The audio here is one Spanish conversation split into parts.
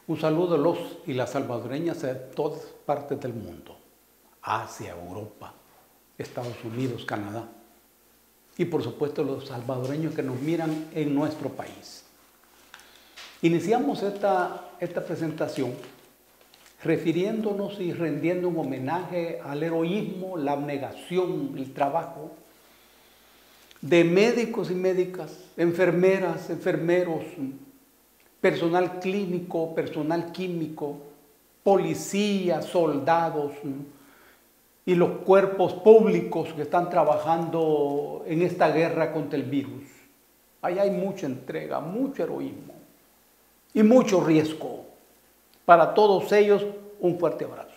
Un saludo a los y las salvadoreñas de todas partes del mundo, Asia, Europa, Estados Unidos, Canadá. Y por supuesto los salvadoreños que nos miran en nuestro país. Iniciamos esta presentación refiriéndonos y rendiendo un homenaje al heroísmo, la abnegación, el trabajo de médicos y médicas, enfermeras, enfermeros, personal clínico, personal químico, policías, soldados y los cuerpos públicos que están trabajando en esta guerra contra el virus. Ahí hay mucha entrega, mucho heroísmo y mucho riesgo. Para todos ellos, un fuerte abrazo.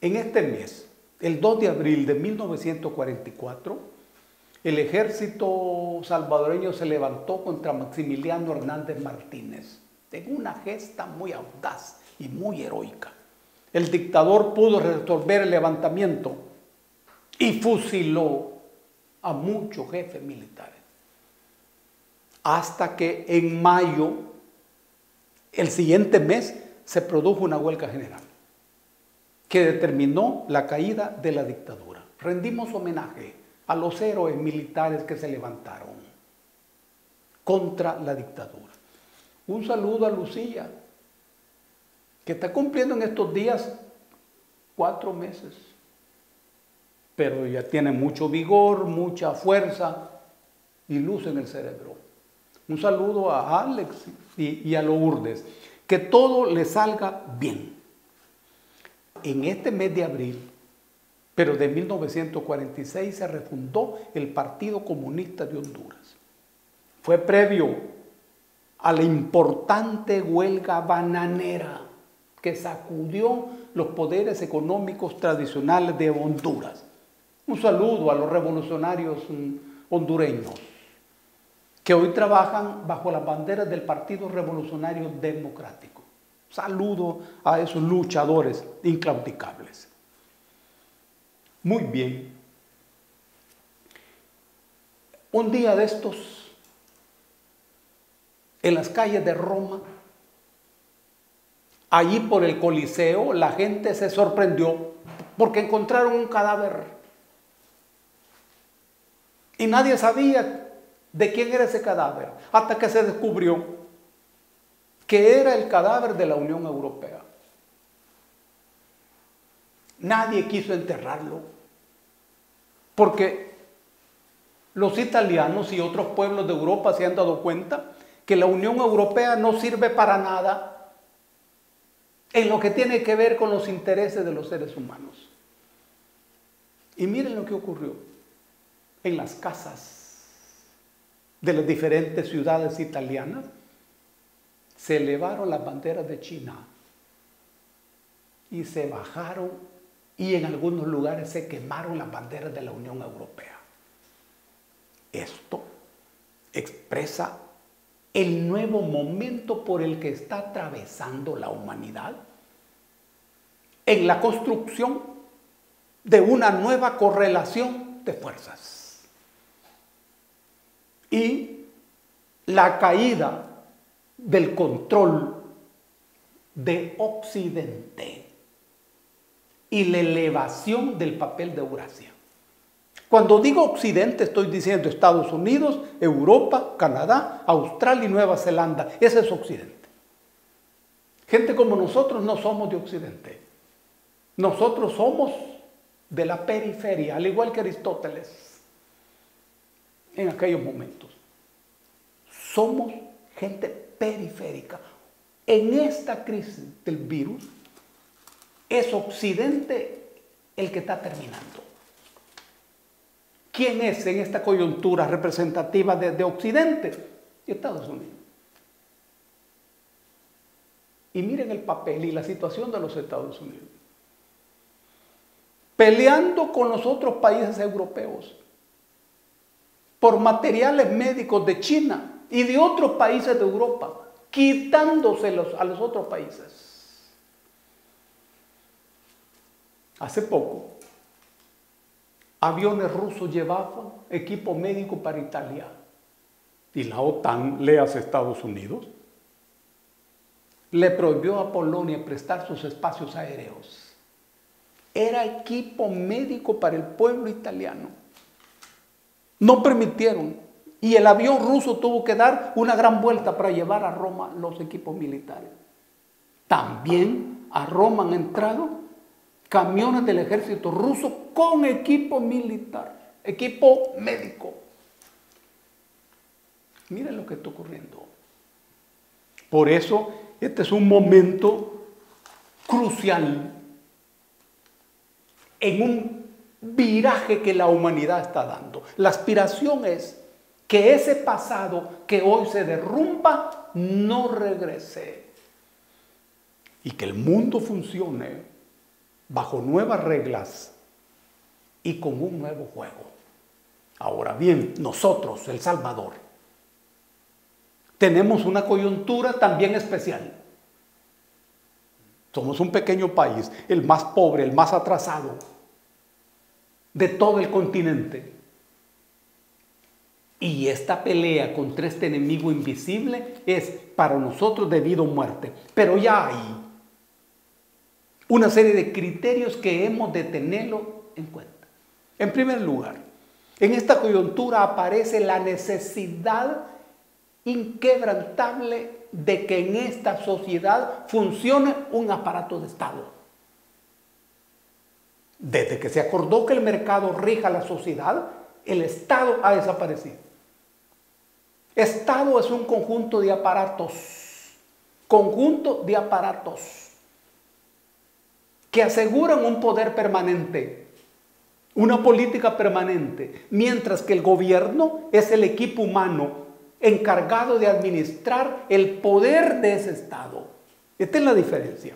En este mes, el 2 de abril de 1944, el ejército salvadoreño se levantó contra Maximiliano Hernández Martínez en una gesta muy audaz y muy heroica. El dictador pudo resolver el levantamiento y fusiló a muchos jefes militares. Hasta que en mayo, el siguiente mes, se produjo una huelga general que determinó la caída de la dictadura. Rendimos homenaje a los héroes militares que se levantaron contra la dictadura. Un saludo a Lucía, que está cumpliendo en estos días 4 meses, pero ya tiene mucho vigor, mucha fuerza y luz en el cerebro. Un saludo a Alex y a Lourdes, que todo le salga bien. En este mes de abril, pero de 1946, se refundó el Partido Comunista de Honduras. Fue previo a la importante huelga bananera que sacudió los poderes económicos tradicionales de Honduras. Un saludo a los revolucionarios hondureños que hoy trabajan bajo las banderas del Partido Revolucionario Democrático. Saludo a esos luchadores inclaudicables. Muy bien. Un día de estos, en las calles de Roma, allí por el Coliseo, la gente se sorprendió porque encontraron un cadáver. Y nadie sabía de quién era ese cadáver, hasta que se descubrió que era el cadáver de la Unión Europea. Nadie quiso enterrarlo, porque los italianos y otros pueblos de Europa se han dado cuenta que la Unión Europea no sirve para nada en lo que tiene que ver con los intereses de los seres humanos. Y miren lo que ocurrió en las casas de las diferentes ciudades italianas. Se elevaron las banderas de China y se bajaron, y en algunos lugares se quemaron las banderas de la Unión Europea. Esto expresa el nuevo momento por el que está atravesando la humanidad en la construcción de una nueva correlación de fuerzas y la caída del control de Occidente y la elevación del papel de Eurasia. Cuando digo Occidente, estoy diciendo Estados Unidos, Europa, Canadá, Australia y Nueva Zelanda. Ese es Occidente. Gente como nosotros no somos de Occidente. Nosotros somos de la periferia, al igual que Aristóteles en aquellos momentos. Somos gente periférica. En esta crisis del virus, es Occidente el que está terminando. ¿Quién es en esta coyuntura representativa de Occidente? Estados Unidos. Y miren el papel y la situación de los Estados Unidos. Peleando con los otros países europeos por materiales médicos de China y de otros países de Europa, quitándoselos a los otros países. Hace poco, aviones rusos llevaban equipo médico para Italia. Y la OTAN, léase Estados Unidos, le prohibió a Polonia prestar sus espacios aéreos. Era equipo médico para el pueblo italiano. No permitieron. Y el avión ruso tuvo que dar una gran vuelta para llevar a Roma los equipos militares. También a Roma han entrado camiones del ejército ruso con equipo militar, equipo médico. Miren lo que está ocurriendo. Por eso, este es un momento crucial en un viraje que la humanidad está dando. La aspiración es que ese pasado que hoy se derrumba no regrese y que el mundo funcione bajo nuevas reglas y con un nuevo juego. Ahora bien, nosotros, El Salvador, tenemos una coyuntura también especial. Somos un pequeño país, el más pobre, el más atrasado de todo el continente. Y esta pelea contra este enemigo invisible es para nosotros de vida o muerte. Pero ya hay una serie de criterios que hemos de tenerlo en cuenta. En primer lugar, en esta coyuntura aparece la necesidad inquebrantable de que en esta sociedad funcione un aparato de Estado. Desde que se acordó que el mercado rija la sociedad, el Estado ha desaparecido. Estado es un conjunto de aparatos que aseguran un poder permanente, una política permanente, mientras que el gobierno es el equipo humano encargado de administrar el poder de ese Estado. Esta es la diferencia.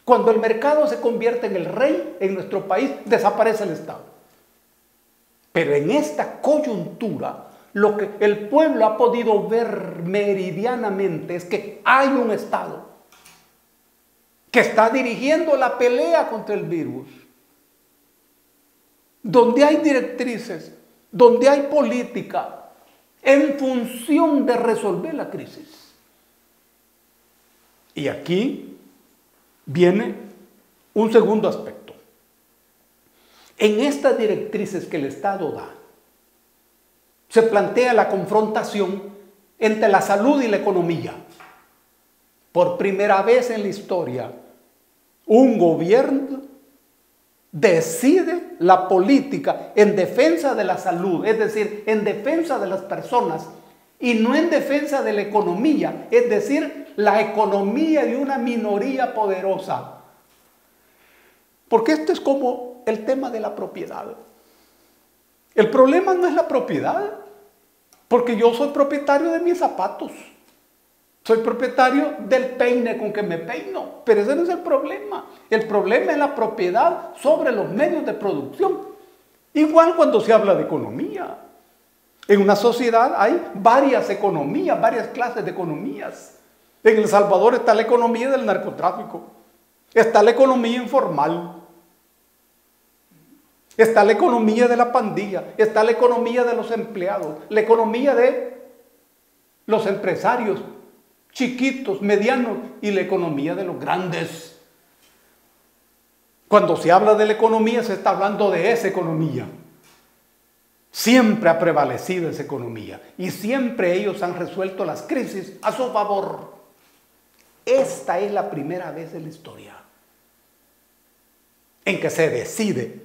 Cuando el mercado se convierte en el rey en nuestro país, desaparece el Estado. Pero en esta coyuntura, lo que el pueblo ha podido ver meridianamente es que hay un Estado que está dirigiendo la pelea contra el virus, donde hay directrices, donde hay política, en función de resolver la crisis. Y aquí viene un segundo aspecto. En estas directrices que el Estado da, se plantea la confrontación entre la salud y la economía. Por primera vez en la historia, un gobierno decide la política en defensa de la salud, es decir, en defensa de las personas y no en defensa de la economía, es decir, la economía de una minoría poderosa. Porque esto es como el tema de la propiedad. El problema no es la propiedad, porque yo soy propietario de mis zapatos. Soy propietario del peine con que me peino, pero ese no es el problema. El problema es la propiedad sobre los medios de producción. Igual cuando se habla de economía. En una sociedad hay varias economías, varias clases de economías. En El Salvador está la economía del narcotráfico, está la economía informal, está la economía de la pandilla, está la economía de los empleados, la economía de los empresarios chiquitos, medianos y la economía de los grandes. Cuando se habla de la economía se está hablando de esa economía. Siempre ha prevalecido esa economía y siempre ellos han resuelto las crisis a su favor. Esta es la primera vez en la historia en que se decide,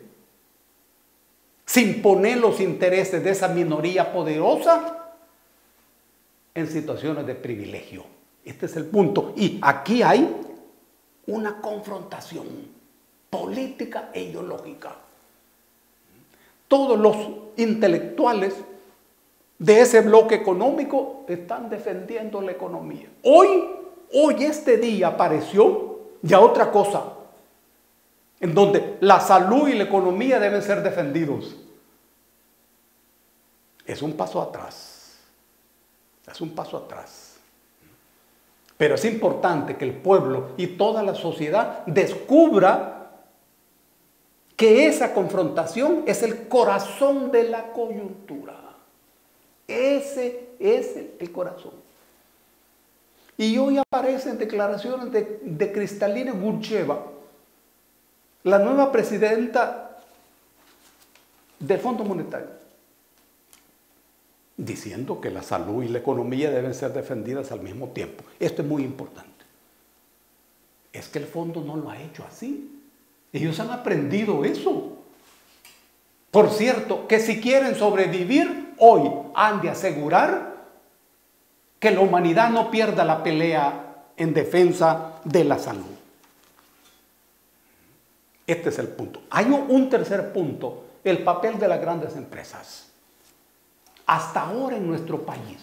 sin poner los intereses de esa minoría poderosa en situaciones de privilegio. Este es el punto. Y aquí hay una confrontación política e ideológica. Todos los intelectuales de ese bloque económico están defendiendo la economía. Hoy este día apareció ya otra cosa, en donde la salud y la economía deben ser defendidos. Es un paso atrás. Es un paso atrás. Pero es importante que el pueblo y toda la sociedad descubra que esa confrontación es el corazón de la coyuntura. Ese es el corazón. Y hoy aparecen declaraciones de Kristalina Georgieva, la nueva presidenta del Fondo Monetario, diciendo que la salud y la economía deben ser defendidas al mismo tiempo. Esto es muy importante. Es que el fondo no lo ha hecho así. Ellos han aprendido eso. Por cierto, que si quieren sobrevivir hoy, han de asegurar que la humanidad no pierda la pelea en defensa de la salud. Este es el punto. Hay un tercer punto, el papel de las grandes empresas. Hasta ahora en nuestro país,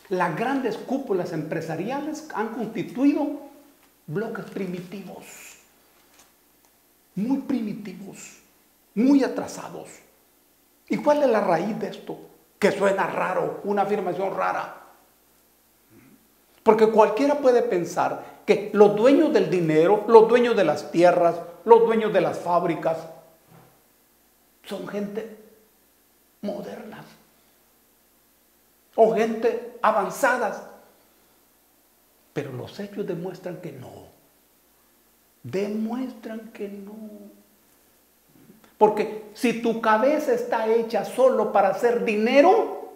las grandes cúpulas empresariales han constituido bloques primitivos, muy atrasados. ¿Y cuál es la raíz de esto? Que suena raro, una afirmación rara. Porque cualquiera puede pensar que los dueños del dinero, los dueños de las tierras, los dueños de las fábricas, son gente moderna o gente avanzadas. Pero los hechos demuestran que no. Demuestran que no. Porque si tu cabeza está hecha solo para hacer dinero,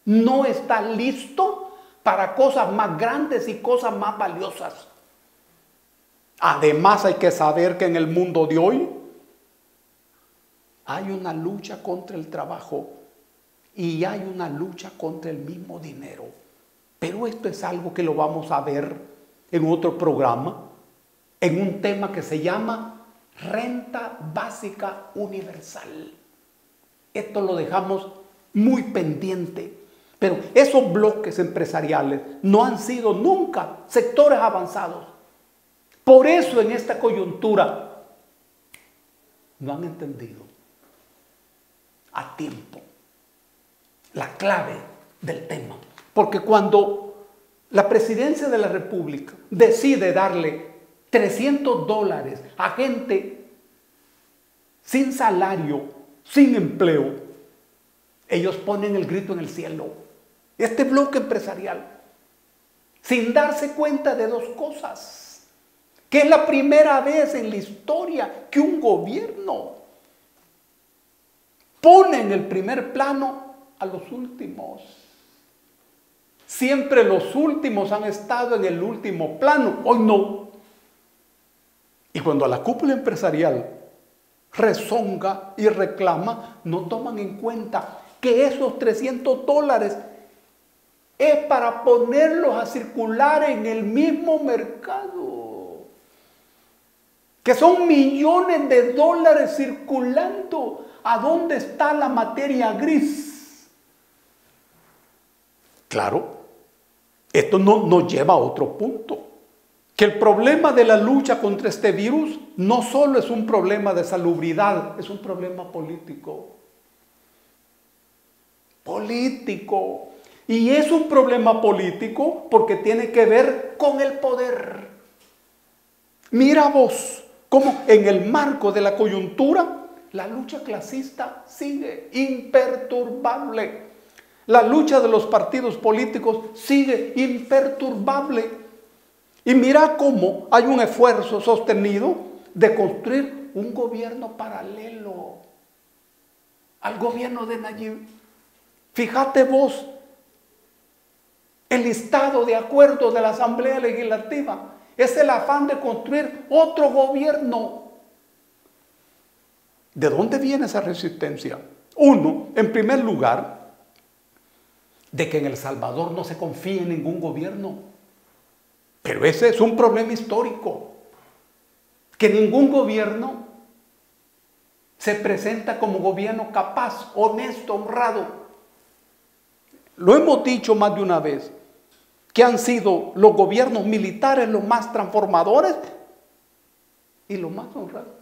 no está listo para cosas más grandes y cosas más valiosas. Además hay que saber que en el mundo de hoy hay una lucha contra el trabajo y hay una lucha contra el mismo dinero. Pero esto es algo que lo vamos a ver en otro programa, en un tema que se llama renta básica universal. Esto lo dejamos muy pendiente. Pero esos bloques empresariales no han sido nunca sectores avanzados. Por eso en esta coyuntura no han entendido a tiempo la clave del tema. Porque cuando la presidencia de la República decide darle $300 a gente sin salario, sin empleo, ellos ponen el grito en el cielo. Este bloque empresarial, sin darse cuenta de dos cosas, que es la primera vez en la historia que un gobierno pone en el primer plano a los últimos. Siempre los últimos han estado en el último plano, hoy no. Y cuando la cúpula empresarial rezonga y reclama, no toman en cuenta que esos $300 es para ponerlos a circular en el mismo mercado. Que son millones de dólares circulando. ¿A dónde está la materia gris? Claro, esto nos lleva a otro punto. Que el problema de la lucha contra este virus no solo es un problema de salubridad, es un problema político. Político. Y es un problema político porque tiene que ver con el poder. Mira vos cómo en el marco de la coyuntura la lucha clasista sigue imperturbable. La lucha de los partidos políticos sigue imperturbable. Y mira cómo hay un esfuerzo sostenido de construir un gobierno paralelo al gobierno de Nayib. Fíjate vos, el listado de acuerdos de la Asamblea Legislativa es el afán de construir otro gobierno. ¿De dónde viene esa resistencia? Uno, en primer lugar, de que en El Salvador no se confía en ningún gobierno. Pero ese es un problema histórico, que ningún gobierno se presenta como gobierno capaz, honesto, honrado. Lo hemos dicho más de una vez, que han sido los gobiernos militares los más transformadores y los más honrados.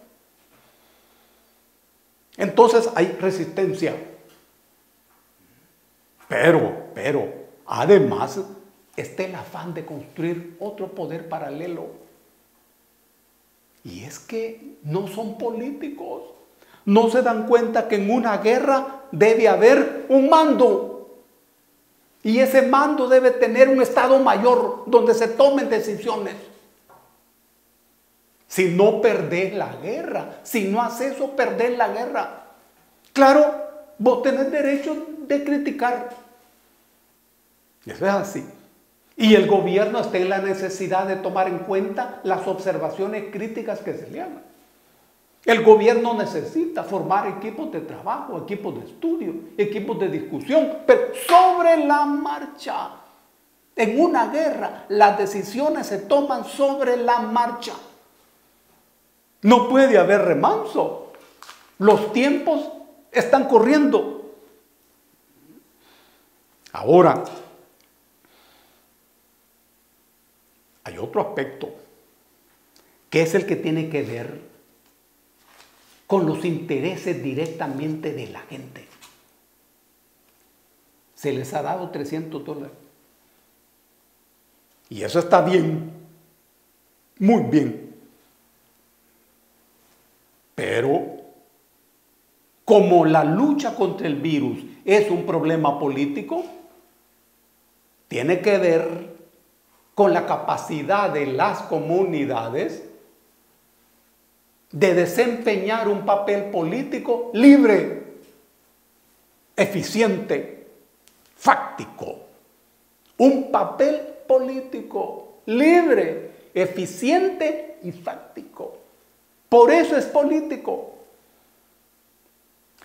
Entonces hay resistencia. Pero, además, está el afán de construir otro poder paralelo. Y es que no son políticos. No se dan cuenta que en una guerra debe haber un mando. Y ese mando debe tener un estado mayor donde se tomen decisiones. Si no perdés la guerra, si no haces eso, perdés la guerra. Claro, vos tenés derecho de criticar. Eso es así. Y el gobierno está en la necesidad de tomar en cuenta las observaciones críticas que se le hagan. El gobierno necesita formar equipos de trabajo, equipos de estudio, equipos de discusión, pero sobre la marcha. En una guerra, las decisiones se toman sobre la marcha. No puede haber remanso. Los tiempos están corriendo. Ahora, hay otro aspecto que es el que tiene que ver con los intereses directamente de la gente. Se les ha dado $300. Y eso está bien, muy bien. Pero como la lucha contra el virus es un problema político, tiene que ver con la capacidad de las comunidades de desempeñar un papel político libre, eficiente, fáctico. Un papel político libre, eficiente y fáctico. Por eso es político.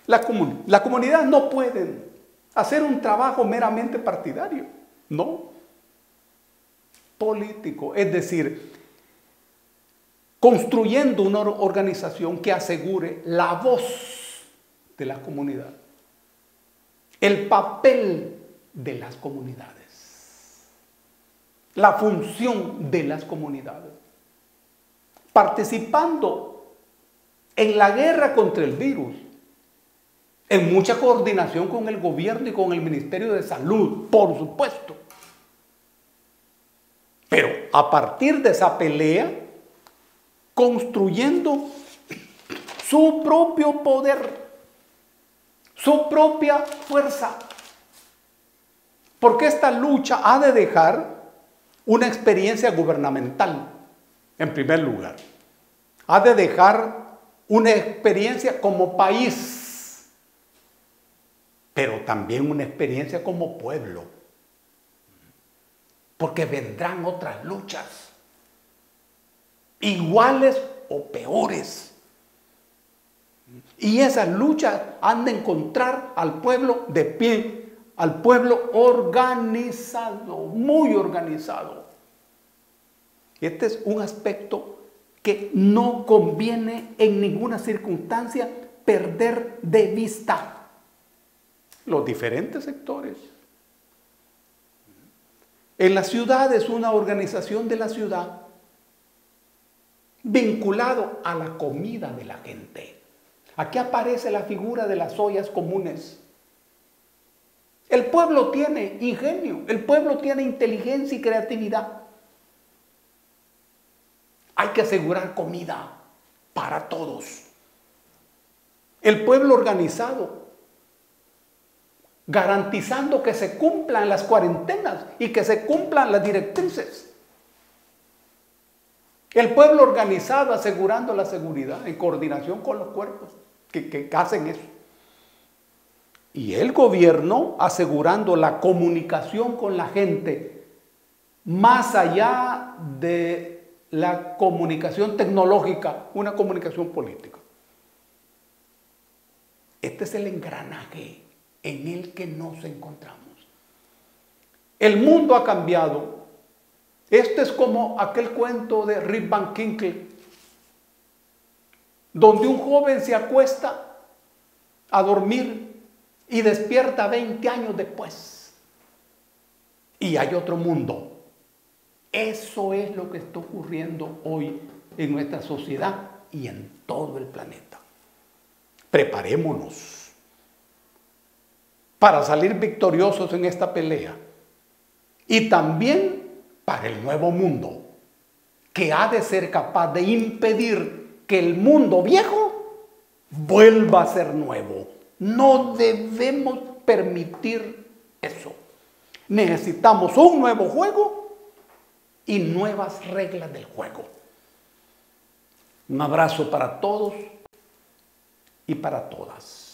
La comunidad no puede hacer un trabajo meramente partidario, no. Político, es decir, construyendo una organización que asegure la voz de la comunidad, el papel de las comunidades, la función de las comunidades, participando en la guerra contra el virus, en mucha coordinación con el gobierno y con el Ministerio de Salud, por supuesto. Pero a partir de esa pelea, construyendo su propio poder, su propia fuerza. Porque esta lucha ha de dejar una experiencia gubernamental, en primer lugar. Ha de dejar una experiencia como país, pero también una experiencia como pueblo. Porque vendrán otras luchas, iguales o peores. Y esas luchas han de encontrar al pueblo de pie, al pueblo organizado, muy organizado. Este es un aspecto que no conviene en ninguna circunstancia perder de vista. Los diferentes sectores. En la ciudad es una organización de la ciudad vinculado a la comida de la gente. Aquí aparece la figura de las ollas comunes. El pueblo tiene ingenio, el pueblo tiene inteligencia y creatividad. Hay que asegurar comida para todos. El pueblo organizado, garantizando que se cumplan las cuarentenas y que se cumplan las directrices. El pueblo organizado asegurando la seguridad en coordinación con los cuerpos que hacen eso. Y el gobierno asegurando la comunicación con la gente más allá de la comunicación tecnológica, una comunicación política. Este es el engranaje en el que nos encontramos. El mundo ha cambiado. Este es como aquel cuento de Rip Van Winkle, donde un joven se acuesta a dormir y despierta 20 años después. Y hay otro mundo. Eso es lo que está ocurriendo hoy en nuestra sociedad y en todo el planeta. Preparémonos para salir victoriosos en esta pelea y también para el nuevo mundo, que ha de ser capaz de impedir que el mundo viejo vuelva a ser nuevo. No debemos permitir eso. Necesitamos un nuevo juego y nuevas reglas del juego. Un abrazo para todos y para todas.